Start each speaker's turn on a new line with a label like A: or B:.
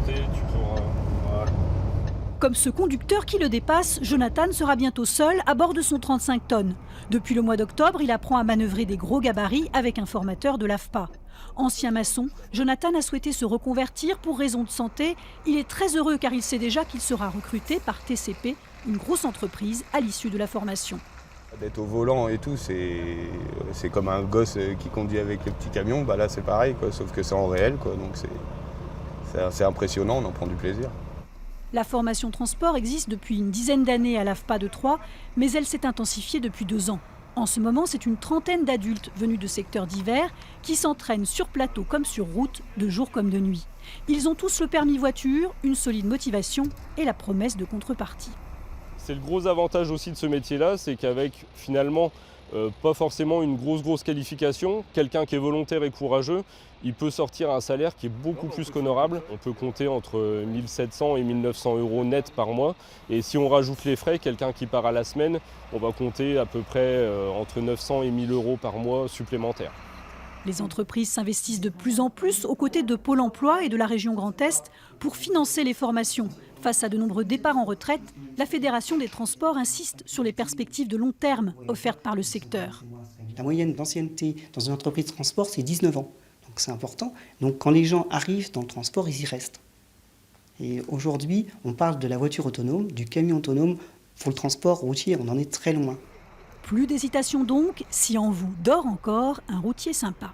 A: porter, tu pourras... Voilà.
B: Comme ce conducteur qui le dépasse, Jonathan sera bientôt seul à bord de son 35 tonnes. Depuis le mois d'octobre, il apprend à manœuvrer des gros gabarits avec un formateur de l'AFPA. Ancien maçon, Jonathan a souhaité se reconvertir pour raison de santé. Il est très heureux car il sait déjà qu'il sera recruté par TCP, une grosse entreprise, à l'issue de la formation.
C: D'être au volant et tout, c'est comme un gosse qui conduit avec le petit camion. Bah là, c'est pareil, quoi, sauf que c'est en réel, quoi, donc c'est impressionnant, on en prend du plaisir.
B: La formation transport existe depuis une dizaine d'années à l'AFPA de Troyes, mais elle s'est intensifiée depuis 2 ans. En ce moment, c'est une trentaine d'adultes venus de secteurs divers qui s'entraînent sur plateau comme sur route, de jour comme de nuit. Ils ont tous le permis voiture, une solide motivation et la promesse de contrepartie.
A: C'est le gros avantage aussi de ce métier-là, c'est qu'avec finalement pas forcément une grosse qualification, quelqu'un qui est volontaire et courageux, il peut sortir un salaire qui est beaucoup plus qu'honorable. On peut compter entre 1 700 et 1 900 € net par mois. Et si on rajoute les frais, quelqu'un qui part à la semaine, on va compter à peu près entre 900 et 1 000 € par mois supplémentaires.
B: Les entreprises s'investissent de plus en plus aux côtés de Pôle emploi et de la région Grand Est pour financer les formations. Face à de nombreux départs en retraite, la Fédération des transports insiste sur les perspectives de long terme offertes par le secteur.
D: La moyenne d'ancienneté dans une entreprise de transport, c'est 19 ans. Donc c'est important. Donc quand les gens arrivent dans le transport, ils y restent. Et aujourd'hui, on parle de la voiture autonome, du camion autonome. Pour le transport routier, on en est très loin.
B: Plus d'hésitation donc, si en vous dort encore un routier sympa.